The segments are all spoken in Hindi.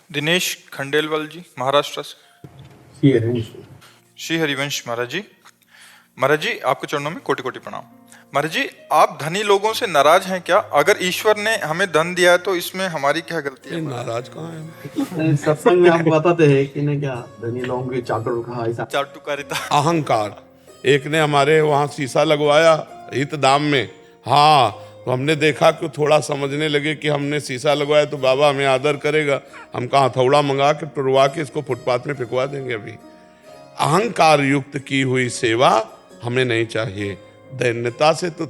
दिनेश खंडेलवाल जी, महाराष्ट्र से। श्री हरिवंश। श्री हरिवंश महाराज जी, आपके चरणों में कोटि कोटि प्रणाम। महाराज जी, आप धनी लोगों से नाराज हैं क्या? अगर ईश्वर ने हमें धन दिया है तो इसमें हमारी क्या गलती है? नाराज कहाँ है? सत्संग में आप बताते हैं कि नहीं क्या धनी लोगों के चाटुर कहा ऐसा चाटुकारिता, अहंकार। एक ने हमारे वहाँ शीशा लगवाया हित दाम में, हाँ, तो हमने देखा कि थोड़ा समझने लगे कि हमने शीशा लगवाया तो बाबा हमें आदर करेगा। हम कहाँ हथौड़ा मंगा के टुरवा के इसको फुटपाथ में फेंकवा देंगे। अभी अहंकार युक्त की हुई सेवा हमें नहीं चाहिए। दैन्यता से तो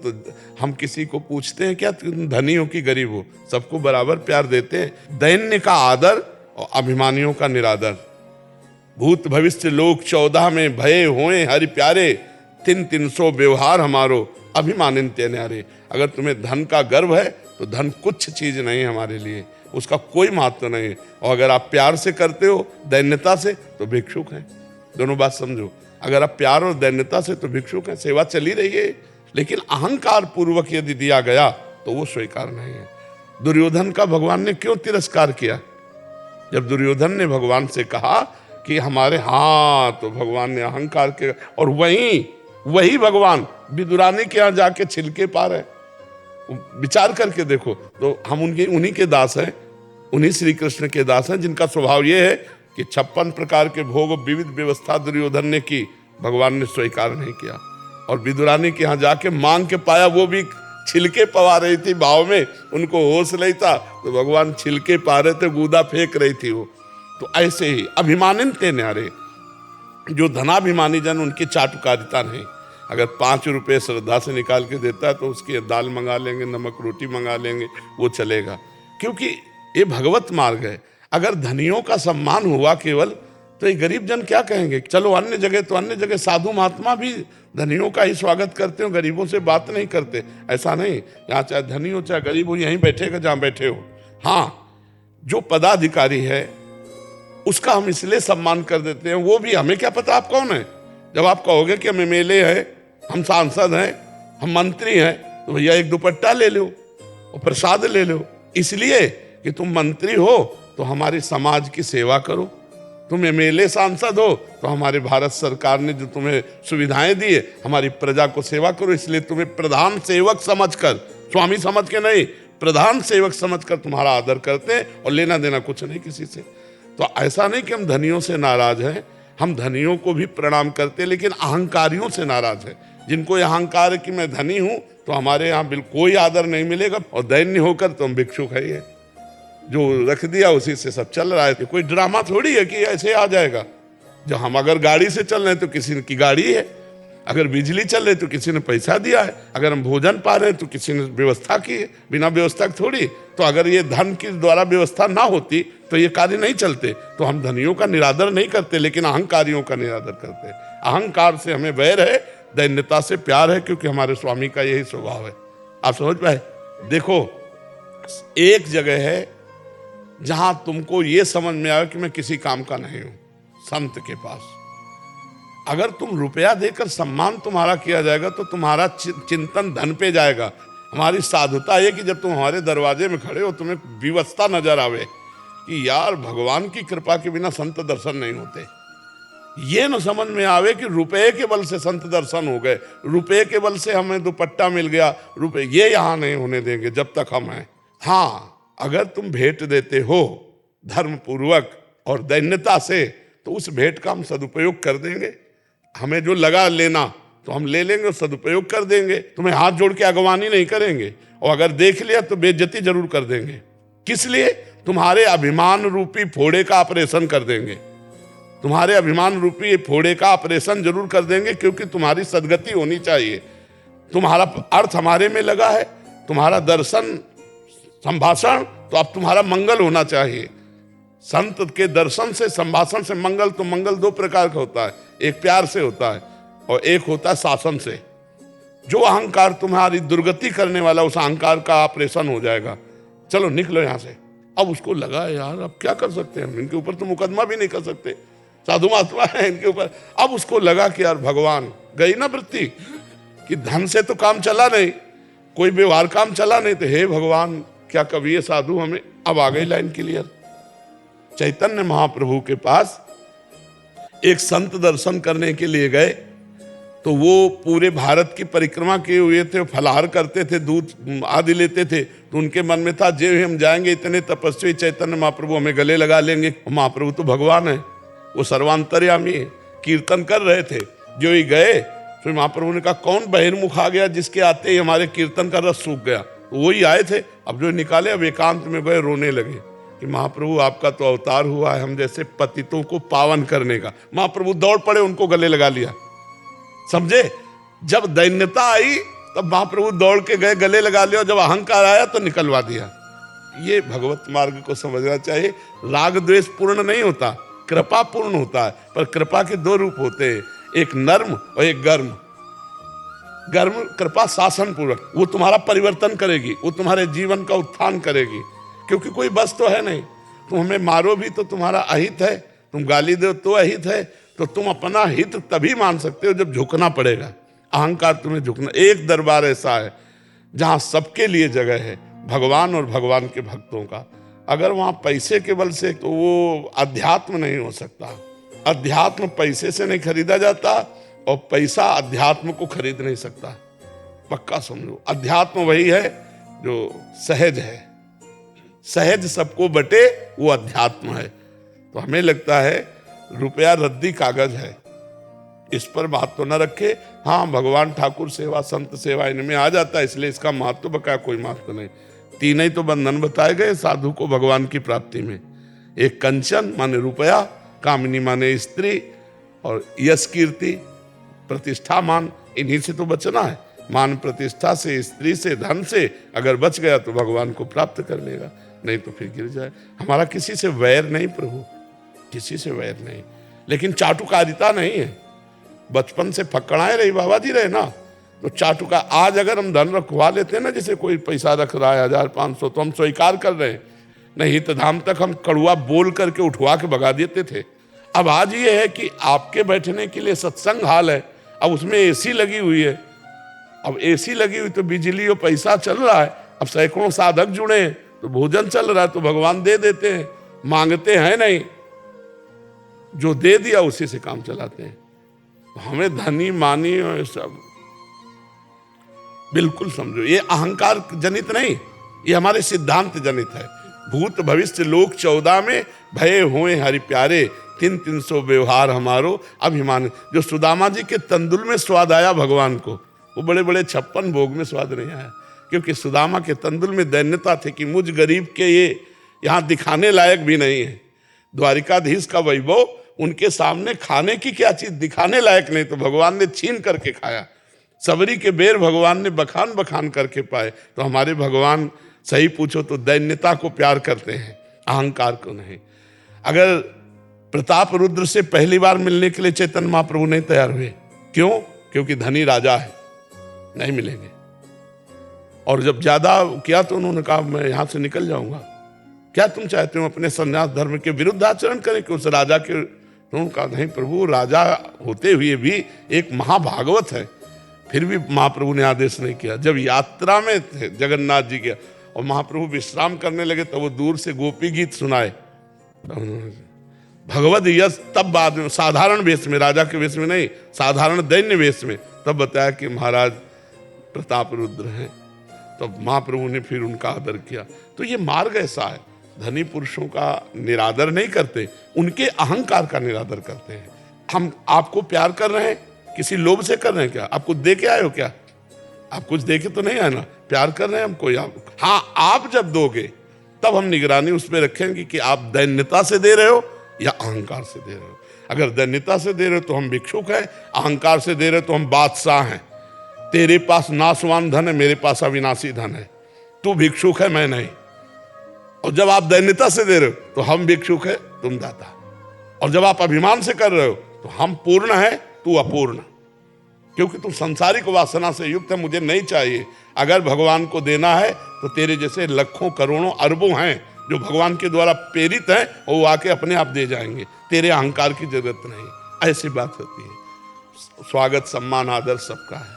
हम किसी को पूछते हैं क्या तुम धनी हो कि गरीब हो? सबको बराबर प्यार देते हैं। दैन्य का आदर और अभिमानियों का निरादर। भूत भविष्य लोक 14 में भये होए हरि प्यारे, 300 व्यवहार हमारो अभिमानिन ते न्यारे। अगर तुम्हें धन का गर्व है तो धन कुछ चीज नहीं है हमारे लिए, उसका कोई महत्व नहीं है। और अगर आप प्यार से करते हो दैन्यता से तो भिक्षुक हैं। दोनों बात समझो, अगर आप प्यार और दैन्यता से तो भिक्षुक हैं, सेवा चली रही है। लेकिन अहंकार पूर्वक यदि दिया गया तो वो स्वीकार नहीं है। दुर्योधन का भगवान ने क्यों तिरस्कार किया? जब दुर्योधन ने भगवान से कहा कि हमारे, हाँ, तो भगवान ने अहंकार के, और वही भगवान विदुरानी के यहाँ जाके छिलके पा रहे। विचार करके देखो तो हम उन्हीं के दास हैं, उन्हीं श्री कृष्ण के दास हैं जिनका स्वभाव ये है कि 56 प्रकार के भोग विविध व्यवस्था दुर्योधन ने की, भगवान ने स्वीकार नहीं किया। और विदुरानी के यहाँ जाके मांग के पाया, वो भी छिलके पवा रही थी भाव में, उनको होश नहीं था तो भगवान छिलके पा रहे थे, गूदा फेंक रही थी वो। तो ऐसे ही अभिमानिन ते न्यारे, जो धनाभिमानी जन उनकी चाटुकारिता नहीं। अगर 5 रुपये श्रद्धा से निकाल के देता है तो उसकी दाल मंगा लेंगे, नमक रोटी मंगा लेंगे, वो चलेगा, क्योंकि ये भगवत मार्ग है। अगर धनियों का सम्मान हुआ केवल तो ये गरीब जन क्या कहेंगे? चलो अन्य जगह साधु महात्मा भी धनियों का ही स्वागत करते हो, गरीबों से बात नहीं करते। ऐसा नहीं, यहाँ चाहे धनी हो चाहे गरीब हो, यहीं बैठेगा जहाँ बैठे हो। हाँ, जो पदाधिकारी है उसका हम इसलिए सम्मान कर देते हैं, वो भी हमें क्या पता आप कौन है। जब आप कहोगे कि हम एमएलए हैं, हम सांसद हैं, हम मंत्री हैं, तो भैया एक दुपट्टा ले लो और प्रसाद ले लो, इसलिए कि तुम मंत्री हो तो हमारी समाज की सेवा करो। तुम एमएलए सांसद हो तो हमारे भारत सरकार ने जो तुम्हें सुविधाएं दी है, हमारी प्रजा को सेवा करो, इसलिए तुम्हें प्रधान सेवक समझकर, स्वामी समझ के नहीं, प्रधान सेवक समझकर तुम्हारा आदर करते हैं, और लेना देना कुछ नहीं किसी से। तो ऐसा नहीं कि हम धनियों से नाराज हैं, हम धनियों को भी प्रणाम करते हैं, लेकिन अहंकारियों से नाराज हैं। जिनको यह अहंकार है कि मैं धनी हूं तो हमारे यहाँ बिल्कुल कोई आदर नहीं मिलेगा, और दैन्य होकर तो हम भिक्षुक है। जो रख दिया उसी से सब चल रहा है। कोई ड्रामा थोड़ी है कि ऐसे आ जाएगा। जब हम अगर गाड़ी से चल रहे हैं तो किसी की गाड़ी है, अगर बिजली चल रही तो किसी ने पैसा दिया है, अगर हम भोजन पा रहे हैं तो किसी ने व्यवस्था की है, बिना व्यवस्था थोड़ी। तो अगर ये धन के द्वारा व्यवस्था ना होती तो ये कार्य नहीं चलते। तो हम धनियों का निरादर नहीं करते, लेकिन अहंकारियों का निरादर करते हैं। अहंकार से हमें वैर है, दैन्यता से प्यार है, क्योंकि हमारे स्वामी का यही स्वभाव है। आप समझ पाए? देखो, एक जगह है जहां तुमको ये समझ में आए कि मैं किसी काम का नहीं हूं, संत के पास। अगर तुम रुपया देकर सम्मान तुम्हारा किया जाएगा तो तुम्हारा चिंतन धन पे जाएगा। हमारी साधुता ये कि जब तुम हमारे दरवाजे में खड़े हो तुम्हें विवशता नजर आवे कि यार भगवान की कृपा के बिना संत दर्शन नहीं होते। ये न समझ में आवे कि रुपये के बल से संत दर्शन हो गए, रुपये के बल से हमें दुपट्टा मिल गया, रुपये, ये यहाँ नहीं होने देंगे जब तक हम हैं। हाँ, अगर तुम भेंट देते हो धर्म पूर्वक और दैन्यता से तो उस भेंट का हम सदुपयोग कर देंगे। हमें जो लगा लेना तो हम ले लेंगे और सदुपयोग कर देंगे। तुम्हें हाथ जोड़ के अगवानी नहीं करेंगे, और अगर देख लिया तो बेइज्जती जरूर कर देंगे। किस लिए? तुम्हारे अभिमान रूपी फोड़े का ऑपरेशन कर देंगे। तुम्हारे अभिमान रूपी फोड़े का ऑपरेशन जरूर कर देंगे, क्योंकि तुम्हारी सदगति होनी चाहिए। तुम्हारा अर्थ हमारे में लगा है, तुम्हारा दर्शन संभाषण, तो अब तुम्हारा मंगल होना चाहिए। संत के दर्शन से, संभाषण से मंगल, तो मंगल 2 प्रकार का होता है, एक प्यार से होता है और एक होता है शासन से। जो अहंकार तुम्हारी दुर्गति करने वाला, उस अहंकार का ऑपरेशन हो जाएगा। चलो निकलो यहाँ से। अब उसको लगा यार अब क्या कर सकते हैं, इनके ऊपर तो मुकदमा भी नहीं कर सकते, साधु महात्मा है इनके ऊपर। अब उसको लगा कि यार भगवान, गई ना वृत्ति कि धन से तो काम चला नहीं, कोई व्यवहार काम चला नहीं, तो हे भगवान क्या कभी ये साधु हमें, अब आ गई लाइन क्लियर। चैतन्य महाप्रभु के पास एक संत दर्शन करने के लिए गए, तो वो पूरे भारत की परिक्रमा किए हुए थे, फलाहार करते थे, दूध आदि लेते थे। तो उनके मन में था जे हम जाएंगे इतने तपस्वी चैतन्य महाप्रभु हमें गले लगा लेंगे। महाप्रभु तो भगवान है, वो सर्वांतर्यामी है, कीर्तन कर रहे थे। जो ही गए तो महाप्रभु ने कहा कौन बहिर्मुख आ गया जिसके आते ही हमारे कीर्तन का रस सूख गया। तो वही आए थे। अब जो निकाले, अब एकांत में गए, रोने लगे कि महाप्रभु आपका तो अवतार हुआ है हम जैसे पतितों को पावन करने का। महाप्रभु दौड़ पड़े, उनको गले लगा लिया। समझे, जब दैन्यता आई तब महाप्रभु दौड़ के गए, गले लगा लिया। जब अहंकार आया तो निकलवा दिया। ये भगवत मार्ग को समझना चाहिए। राग द्वेष पूर्ण नहीं होता, कृपा पूर्ण होता है। पर कृपा के दो रूप होते हैं, एक नर्म और एक गर्म। गर्म कृपा शासन पूर्वक, वो तुम्हारा परिवर्तन करेगी, वो तुम्हारे जीवन का उत्थान करेगी। क्योंकि कोई बस तो है नहीं, तुम हमें मारो भी तो तुम्हारा अहित है, तुम गाली दो तो अहित है। तो तुम अपना हित तभी मान सकते हो जब झुकना पड़ेगा। अहंकार तुम्हें झुकना। एक दरबार ऐसा है जहां सबके लिए जगह है, भगवान और भगवान के भक्तों का। अगर वहां पैसे के बल से, तो वो अध्यात्म नहीं हो सकता। अध्यात्म पैसे से नहीं खरीदा जाता और पैसा अध्यात्म को खरीद नहीं सकता। पक्का समझो, अध्यात्म वही है जो सहज है, सहज सबको बटे, वो अध्यात्म है। तो हमें लगता है रुपया रद्दी कागज है, इस पर बात तो न रखे। हाँ, भगवान ठाकुर सेवा, संत सेवा इनमें आ जाता है, इसलिए इसका महत्व बका, कोई महत्व नहीं। तीन ही तो बंधन बताए गए साधु को भगवान की प्राप्ति में। एक कंचन माने रुपया, कामिनी माने स्त्री, और यश कीर्ति प्रतिष्ठा मान, इन्हीं से तो बचना है। मान प्रतिष्ठा से, स्त्री से, धन से अगर बच गया तो भगवान को प्राप्त कर लेगा, नहीं तो फिर गिर जाए। हमारा किसी से वैर नहीं प्रभु, किसी से वैर नहीं, लेकिन चाटुकारिता नहीं है। बचपन से फकड़ाए रही बाबा जी रहे ना, तो चाटुका। आज अगर हम धन रखवा लेते हैं ना, जैसे कोई पैसा रख रहा है 1500, तो हम स्वीकार कर रहे हैं। नहीं, हितधाम तक हम कड़ुआ बोल करके उठवा के भगा देते थे। अब आज ये है कि आपके बैठने के लिए सत्संग हाल है, अब उसमें एसी लगी हुई है। अब एसी लगी हुई तो बिजली और पैसा चल रहा है। अब सैकड़ों साधक जुड़े हैं तो भोजन चल रहा है, तो भगवान दे देते हैं, मांगते हैं नहीं, जो दे दिया उसी से काम चलाते हैं। तो हमें धनी मानी और सब बिल्कुल समझो, ये अहंकार जनित नहीं, ये हमारे सिद्धांत जनित है। भूत भविष्य लोक 14 में भये हुए हरि प्यारे, 300 व्यवहार हमारो अभिमान। जो सुदामा जी के तंदुल में स्वाद आया भगवान को, वो बड़े बड़े 56 भोग में स्वाद नहीं आया। क्योंकि सुदामा के तंदुल में दैन्यता थी कि मुझ गरीब के ये यहाँ दिखाने लायक भी नहीं है। द्वारिकाधीश का वैभव उनके सामने खाने की क्या चीज, दिखाने लायक नहीं, तो भगवान ने छीन करके खाया। सबरी के बेर भगवान ने बखान बखान करके पाए। तो हमारे भगवान सही पूछो तो दैन्यता को प्यार करते हैं, अहंकार को नहीं। अगर प्रताप रुद्र से पहली बार मिलने के लिए चैतन्य महाप्रभु नहीं तैयार हुए, क्यों? क्योंकि धनी राजा है, नहीं मिलेंगे। और जब ज्यादा किया तो उन्होंने कहा मैं यहां से निकल जाऊंगा, क्या तुम चाहते हो अपने संन्यास धर्म के विरुद्ध आचरण करें कि उस राजा के? तो उन्होंने कहा नहीं प्रभु, राजा होते हुए भी एक महाभागवत है। फिर भी महाप्रभु ने आदेश नहीं किया। जब यात्रा में थे जगन्नाथ जी के और महाप्रभु विश्राम करने लगे, तब वो दूर से गोपी गीत सुनाए, भगवद यश। तब बाद में साधारण वेश में, राजा के वेश में नहीं, साधारण दैन्य वेश में, तब बताया कि महाराज प्रताप रुद्र हैं। तब महाप्रभु ने फिर उनका आदर किया। तो ये मार्ग ऐसा है, धनी पुरुषों का निरादर नहीं करते, उनके अहंकार का निरादर करते हैं। हम आपको प्यार कर रहे हैं, किसी लोभ से कर रहे हैं क्या? आप कुछ दे के आए हो क्या? आप कुछ दे के तो नहीं आए ना, प्यार कर रहे हैं हमको। हाँ, आप जब दोगे तब हम निगरानी उस पर रखेंगे कि आप दैन्यता से दे रहे हो या अहंकार से दे रहे हो। अगर दैन्यता से दे रहे हो तो हम भिक्षुक हैं, अहंकार से दे रहे हो तो हम बादशाह हैं। तेरे पास नाशवान धन है, मेरे पास अविनाशी धन है, तू भिक्षुक है, मैं नहीं। और जब आप दैन्यता से दे रहे हो तो हम भिक्षुक है, तुम दाता। और जब आप अभिमान से कर रहे हो तो हम पूर्ण है, तू अपूर्ण, क्योंकि तू संसारिक वासना से युक्त है, मुझे नहीं चाहिए। अगर भगवान को देना है तो तेरे जैसे लाखों करोड़ों अरबों हैं जो भगवान के द्वारा प्रेरित हैं, और वो आके अपने आप दे जाएंगे, तेरे अहंकार की जरूरत नहीं। ऐसी बात होती है। स्वागत सम्मान आदर सबका है।